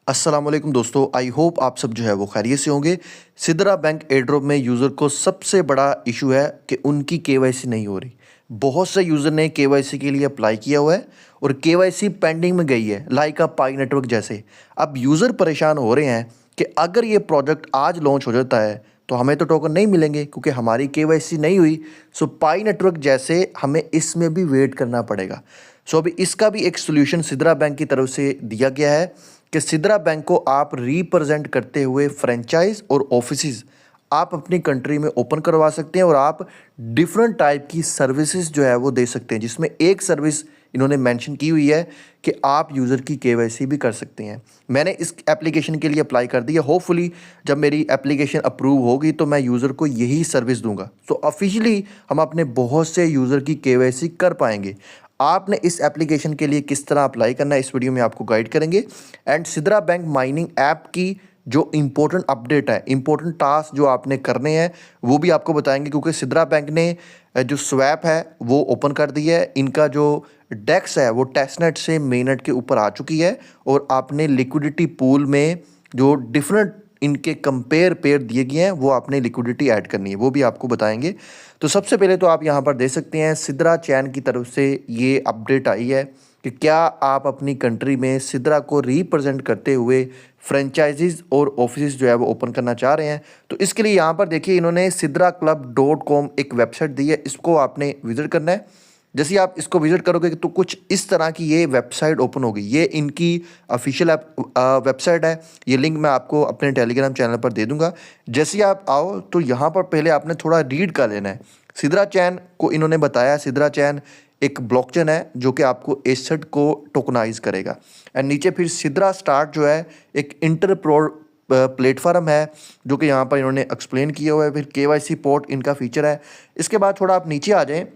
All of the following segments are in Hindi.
अस्सलाम वालेकुम दोस्तों, आई होप आप सब जो है वो खैरियत से होंगे। सिदरा बैंक एयरड्रॉप में यूज़र को सबसे बड़ा इशू है कि उनकी केवाईसी नहीं हो रही। बहुत से यूज़र ने केवाईसी के लिए अप्लाई किया हुआ है और केवाईसी पेंडिंग में गई है, लाइक अ पाई नेटवर्क जैसे। अब यूज़र परेशान हो रहे हैं कि अगर ये प्रोजेक्ट आज लॉन्च हो जाता है तो हमें तो टोकन नहीं मिलेंगे क्योंकि हमारी केवाईसी नहीं हुई। सो पाई नेटवर्क जैसे हमें इसमें भी वेट करना पड़ेगा। सो अभी इसका भी एक सोल्यूशन सिदरा बैंक की तरफ से दिया गया है कि सिदरा बैंक को आप रिप्रेजेंट करते हुए फ्रेंचाइज और ऑफिसेज आप अपनी कंट्री में ओपन करवा सकते हैं और आप डिफरेंट टाइप की सर्विसेज जो है वो दे सकते हैं, जिसमें एक सर्विस इन्होंने मेंशन की हुई है कि आप यूज़र की केवाईसी भी कर सकते हैं। मैंने इस एप्लीकेशन के लिए अप्लाई कर दिया। होपफुली जब मेरी एप्लीकेशन अप्रूव होगी तो मैं यूज़र को यही सर्विस दूंगा। तो ऑफिशियली हम अपने बहुत से यूज़र की केवाईसी कर पाएंगे। आपने इस एप्लीकेशन के लिए किस तरह अप्लाई करना है इस वीडियो में आपको गाइड करेंगे। And Sidra bank mining app की जो इंपॉर्टेंट अपडेट है, इंपॉर्टेंट टास्क जो आपने करने हैं वो भी आपको बताएंगे, क्योंकि सिदरा बैंक ने जो स्वैप है वो ओपन कर दी है। इनका जो डेक्स है वो टेस्टनेट से मेननेट के ऊपर आ चुकी है और आपने लिक्विडिटी पूल में जो डिफरेंट इनके कंपेयर पेयर दिए गए हैं वो आपने लिक्विडिटी ऐड करनी है, वो भी आपको बताएंगे। तो सबसे पहले तो आप यहाँ पर देख सकते हैं सिदरा चैन की तरफ से ये अपडेट आई है कि क्या आप अपनी कंट्री में सिदरा को रिप्रेजेंट करते हुए फ्रेंचाइजीज और ऑफिस जो है वो ओपन करना चाह रहे हैं। तो इसके लिए यहाँ पर देखिए इन्होंने sidraclub.com एक वेबसाइट दी है, इसको आपने विजिट करना है। जैसे ही आप इसको विजिट करोगे तो कुछ इस तरह की ये वेबसाइट ओपन होगी। ये इनकी ऑफिशियल वेबसाइट है। ये लिंक मैं आपको अपने टेलीग्राम चैनल पर दे दूंगा। जैसे ही आप आओ तो यहाँ पर पहले आपने थोड़ा रीड कर लेना है। सिदरा चैन को इन्होंने बताया, सिदरा चैन एक ब्लॉकचेन है जो कि आपको एसेट को टोकनाइज करेगा। एंड नीचे फिर सिदरा स्टार्ट जो है एक इंटरप्रोड प्लेटफॉर्म है जो कि यहाँ पर इन्होंने एक्सप्लेन किया हुआ है। फिर केवाईसी पोर्ट इनका फीचर है। इसके बाद थोड़ा आप नीचे आ जाएं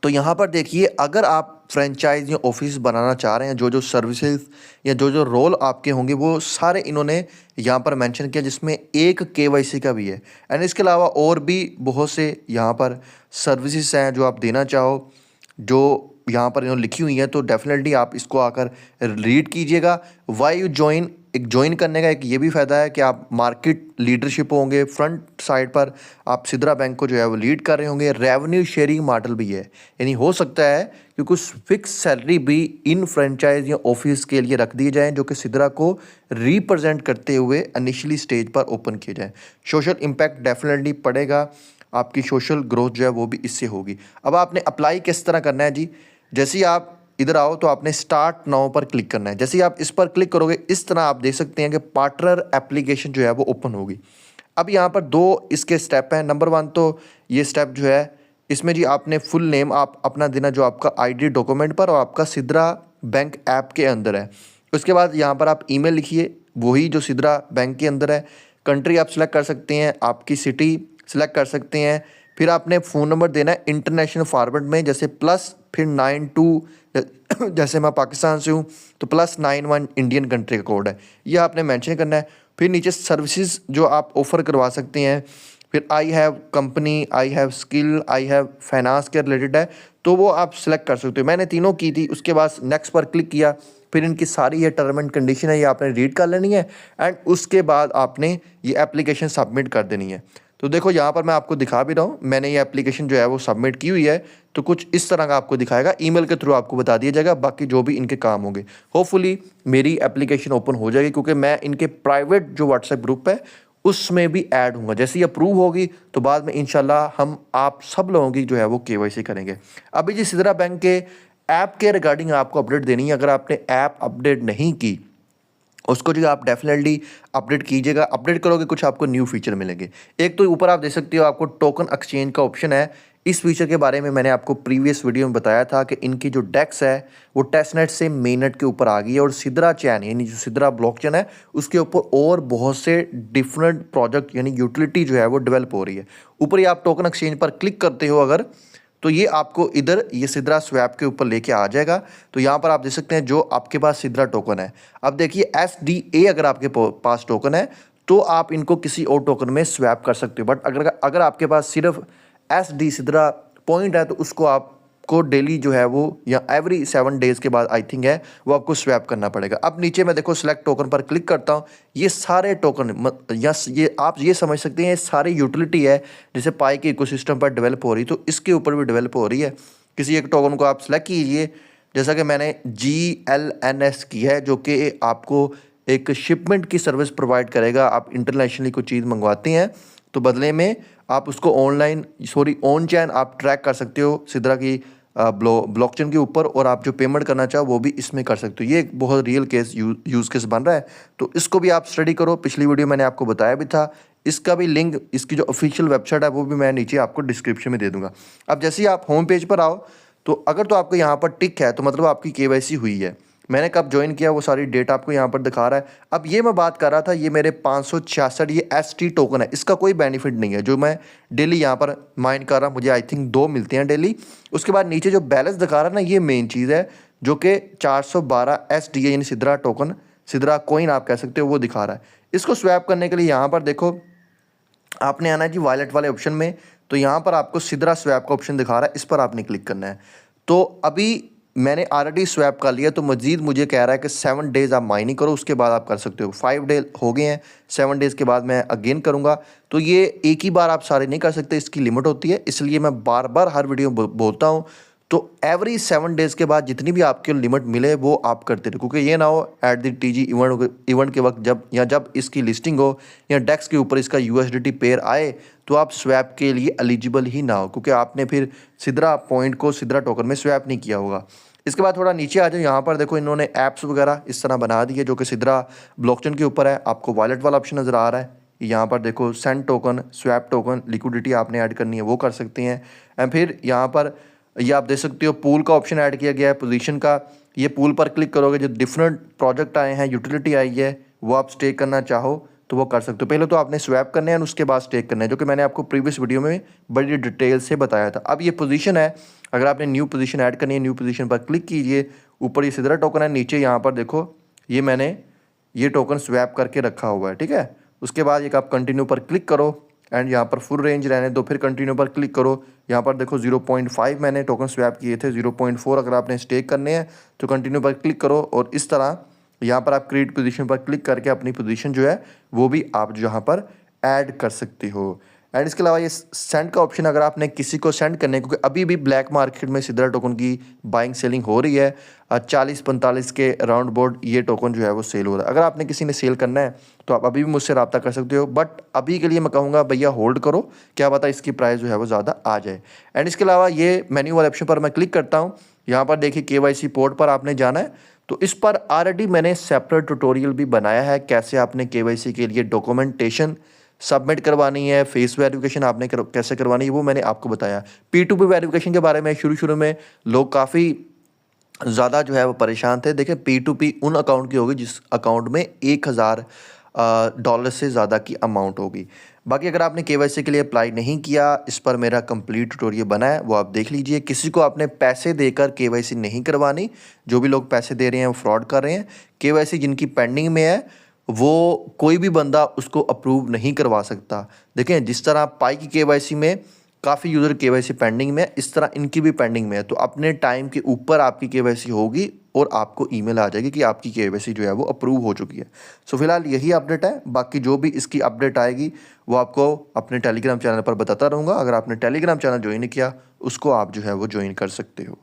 तो यहाँ पर देखिए, अगर आप फ्रेंचाइज या ऑफिस बनाना चाह रहे हैं, जो जो सर्विसेज या जो जो रोल आपके होंगे वो सारे इन्होंने यहाँ पर मेंशन किया, जिसमें एक केवाईसी का भी है। एंड इसके अलावा और भी बहुत से यहाँ पर सर्विसेज हैं जो आप देना चाहो, जो यहाँ पर इन्होंने लिखी हुई हैं। तो डेफिनेटली आप इसको आकर रीड कीजिएगा। वाई यू ज्वाइन, एक ज्वाइन करने का एक ये भी फ़ायदा है कि आप मार्केट लीडरशिप होंगे, फ्रंट साइड पर आप सिदरा बैंक को जो है वो लीड कर रहे होंगे। रेवेन्यू शेयरिंग मॉडल भी है, यानी हो सकता है कि कुछ फिक्स सैलरी भी इन फ्रेंचाइज या ऑफिस के लिए रख दिए जाएँ जो कि सिदरा को रिप्रेजेंट करते हुए इनिशियली स्टेज पर ओपन किए जाएँ। सोशल इम्पैक्ट डेफिनेटली पड़ेगा, आपकी सोशल ग्रोथ जो है वो भी इससे होगी। अब आपने अप्लाई किस तरह करना है जी, जैसे ही आप इधर आओ तो आपने स्टार्ट नाउ पर क्लिक करना है। जैसे ही आप इस पर क्लिक करोगे इस तरह आप देख सकते हैं कि पार्टनर एप्लीकेशन जो है वो ओपन होगी। अब यहाँ पर दो इसके स्टेप हैं। नंबर वन तो ये स्टेप जो है इसमें जी आपने फुल नेम आप अपना देना जो आपका आईडी डॉक्यूमेंट पर और आपका सिदरा बैंक ऐप के अंदर है। उसके बाद यहाँ पर आप ईमेल लिखिए, वही जो सिदरा बैंक के अंदर है। कंट्री आप सिलेक्ट कर सकते हैं, आपकी सिटी सिलेक्ट कर सकते हैं। फिर आपने फ़ोन नंबर देना है इंटरनेशनल फॉर्मेट में, जैसे प्लस फिर 92 जैसे मैं पाकिस्तान से हूँ तो +91 इंडियन कंट्री का कोड है, यह आपने मेंशन करना है। फिर नीचे सर्विसेज जो आप ऑफ़र करवा सकते हैं, फिर I have company, I have skill, I have finance के रिलेटेड है तो वो आप सिलेक्ट कर सकते हो। मैंने तीनों की थी। उसके बाद नेक्स्ट पर क्लिक किया, फिर इनकी सारी ये टर्म एंड कंडीशन है ये आपने रीड कर लेनी है। एंड उसके बाद आपने ये एप्लीकेशन सबमिट कर देनी है। तो देखो यहाँ पर मैं आपको दिखा भी रहा हूँ, मैंने ये एप्लीकेशन जो है वो सबमिट की हुई है। तो कुछ इस तरह का आपको दिखाएगा, ईमेल के थ्रू आपको बता दिया जाएगा बाकी जो भी इनके काम होंगे। होपफुली मेरी एप्लीकेशन ओपन हो जाएगी क्योंकि मैं इनके प्राइवेट जो व्हाट्सएप ग्रुप है उसमें भी ऐड हूँगा। जैसे ही अप्रूव होगी तो बाद में इंशाल्लाह हम आप सब लोगों की जो है वो केवाईसी करेंगे। अभी जी सिदरा बैंक के ऐप के रिगार्डिंग आपको अपडेट देनी है। अगर आपने ऐप अपडेट नहीं की उसको जो आप डेफिनेटली अपडेट कीजिएगा। अपडेट करोगे कुछ आपको न्यू फीचर मिलेंगे। एक तो ऊपर आप देख सकते हो आपको टोकन एक्सचेंज का ऑप्शन है। इस फीचर के बारे में मैंने आपको प्रीवियस वीडियो में बताया था कि इनकी जो डेक्स है वो टेस्टनेट से मेननेट के ऊपर आ गई है और सिदरा चैन यानी जो सिदरा ब्लॉकचेन है उसके ऊपर और बहुत से डिफरेंट प्रोजेक्ट यानी यूटिलिटी जो है वो डेवलप हो रही है। ऊपर ही आप टोकन एक्सचेंज पर क्लिक करते हो अगर, तो ये आपको इधर ये सिदरा स्वैप के ऊपर लेके आ जाएगा। तो यहाँ पर आप देख सकते हैं जो आपके पास सिदरा टोकन है। अब देखिए SDA अगर आपके पास टोकन है तो आप इनको किसी और टोकन में स्वैप कर सकते हो। बट अगर आपके पास सिर्फ SD सिदरा पॉइंट है तो उसको आप आपको डेली जो है वो या एवरी 7 डेज़ के बाद आई थिंक है वो आपको स्वैप करना पड़ेगा। अब नीचे मैं देखो सिलेक्ट टोकन पर क्लिक करता हूँ, ये सारे टोकन यस ये आप ये समझ सकते हैं ये सारी यूटिलिटी है जैसे पाई के इकोसिस्टम पर डेवलप हो रही, तो इसके ऊपर भी डेवलप हो रही है। किसी एक टोकन को आप सेलेक्ट कीजिए, जैसा कि मैंने GLNS की है जो कि आपको एक शिपमेंट की सर्विस प्रोवाइड करेगा। आप इंटरनेशनली कोई चीज़ मंगवाते हैं तो बदले में आप उसको ऑन चैन आप ट्रैक कर सकते हो सिद्रा की ब्लॉकचेन के ऊपर, और आप जो पेमेंट करना चाहो वो भी इसमें कर सकते हो। ये एक बहुत रियल केस यूज़ केस बन रहा है, तो इसको भी आप स्टडी करो। पिछली वीडियो मैंने आपको बताया भी था, इसका भी लिंक, इसकी जो ऑफिशियल वेबसाइट है वो भी मैं नीचे आपको डिस्क्रिप्शन में दे दूंगा। अब जैसे ही आप होम पेज पर आओ तो अगर तो आपको यहाँ पर टिक है तो मतलब आपकी KYC हुई है। मैंने कब ज्वाइन किया वो सारी डेट आपको यहाँ पर दिखा रहा है। अब ये मैं बात कर रहा था, ये मेरे 566 ये ST टोकन है, इसका कोई बेनिफिट नहीं है जो मैं डेली यहाँ पर माइन कर रहा हूँ। मुझे आई थिंक 2 मिलते हैं डेली। उसके बाद नीचे जो बैलेंस दिखा रहा है ना, ये मेन चीज़ है जो कि 412 ST है, यानी सिद्रा टोकन, सिद्रा कॉइन आप कह सकते हो, वो दिखा रहा है। इसको स्वैप करने के लिए यहाँ पर देखो आपने आना है जी वॉलेट वाले ऑप्शन में, तो यहाँ पर आपको सिद्रा स्वैप का ऑप्शन दिखा रहा है, इस पर आपने क्लिक करना है। तो अभी मैंने ऑलरेडी स्वैप कर लिया, तो मजीद मुझे कह रहा है कि 7 डेज़ आप माइनिंग करो, उसके बाद आप कर सकते हो। 5 डे हो गए हैं, 7 डेज़ के बाद मैं अगेन करूँगा। तो ये एक ही बार आप सारे नहीं कर सकते, इसकी लिमिट होती है, इसलिए मैं बार बार हर वीडियो बोलता हूँ। तो एवरी 7 डेज़ के बाद जितनी भी आपके लिमिट मिले वो आप करते रहो, क्योंकि ये ना हो एट द TG इवेंट के वक्त जब इसकी लिस्टिंग हो या डेक्स के ऊपर इसका USDT पेयर आए तो आप स्वैप के लिए एलिजिबल ही ना हो, क्योंकि आपने फिर सिद्रा पॉइंट को सिद्रा टोकन में स्वैप नहीं किया होगा। इसके बाद थोड़ा नीचे आ जाओ, यहाँ पर देखो इन्होंने ऐप्स वगैरह इस तरह बना दी है जो कि सिद्रा ब्लॉकचेन के ऊपर है। आपको वॉलेट वाला ऑप्शन नज़र आ रहा है, यहाँ पर देखो send token, swap token, liquidity आपने ऐड करनी है वो कर सकते हैं। एंड फिर यहाँ पर ये आप देख सकते हो पूल का ऑप्शन ऐड किया गया है, पोजीशन का। ये पूल पर क्लिक करोगे, जो डिफरेंट प्रोजेक्ट आए हैं, यूटिलिटी आई है, वो आप स्टेक करना चाहो तो वो कर सकते हो। पहले तो आपने स्वैप करना है और उसके बाद स्टेक करना है, जो कि मैंने आपको प्रीवियस वीडियो में बड़ी डिटेल से बताया था। अब ये पोजीशन है, अगर आपने न्यू पोजीशन ऐड करनी है, न्यू पोजीशन पर क्लिक कीजिए। ऊपर ये सिद्रा टोकन है, नीचे यहाँ पर देखो ये मैंने ये टोकन स्वैप करके रखा हुआ है, ठीक है। उसके बाद एक आप कंटिन्यू पर क्लिक करो एंड यहाँ पर फुल रेंज रहने दो, फिर कंटिन्यू पर क्लिक करो। यहाँ पर देखो 0.5 मैंने टोकन स्वैप किए थे, 0.4 अगर आपने स्टेक करने हैं तो कंटिन्यू पर क्लिक करो, और इस तरह यहाँ पर आप क्रिएट पोजीशन पर क्लिक करके अपनी पोजीशन जो है वो भी आप यहाँ पर ऐड कर सकते हो। एंड इसके अलावा ये सेंड का ऑप्शन, अगर आपने किसी को सेंड करने, क्योंकि अभी भी ब्लैक मार्केट में सिद्रा टोकन की बाइंग सेलिंग हो रही है, 40-45 के राउंड बोर्ड ये टोकन जो है वो सेल हो रहा है। अगर आपने किसी ने सेल करना है तो आप अभी भी मुझसे रब्ता कर सकते हो, बट अभी के लिए मैं कहूँगा भैया होल्ड करो, क्या पता इसकी प्राइस जो है वो ज़्यादा आ जाए। एंड इसके अलावा ये मेन्यू वाले ऑप्शन पर मैं क्लिक करता हूँ, यहाँ पर देखिए KYC पोर्ट पर आपने जाना है, तो इस पर ऑलरेडी मैंने सेपरेट ट्यूटोरियल भी बनाया है, कैसे आपने KYC के लिए डॉक्यूमेंटेशन सबमिट करवानी है, फेस वेरिफिकेशन आपने कैसे करवानी है वो मैंने आपको बताया। P2P वेरिफिकेशन के बारे में शुरू में लोग काफ़ी ज़्यादा जो है वो परेशान थे। देखिए P2P उन अकाउंट की होगी जिस अकाउंट में $1000 से ज़्यादा की अमाउंट होगी। बाकी अगर आपने KYC के लिए अप्लाई नहीं किया, इस पर मेरा कंप्लीट ट्यूटोरियल बना है, वो आप देख लीजिए। किसी को आपने पैसे देकर KYC नहीं करवानी, जो भी लोग पैसे दे रहे हैं वो फ्रॉड कर रहे हैं। KYC जिनकी पेंडिंग में है वो कोई भी बंदा उसको अप्रूव नहीं करवा सकता। देखें जिस तरह पाई की KYC में काफ़ी यूज़र KYC पेंडिंग में है, इस तरह इनकी भी पेंडिंग में है। तो अपने टाइम के ऊपर आपकी KYC होगी और आपको ईमेल आ जाएगी कि आपकी KYC जो है वो अप्रूव हो चुकी है। सो फिलहाल यही अपडेट है, बाकी जो भी इसकी अपडेट आएगी वो आपको अपने टेलीग्राम चैनल पर बताता रहूँगा। अगर आपने टेलीग्राम चैनल ज्वाइन नहीं किया उसको आप जो है वो ज्वाइन कर सकते हो।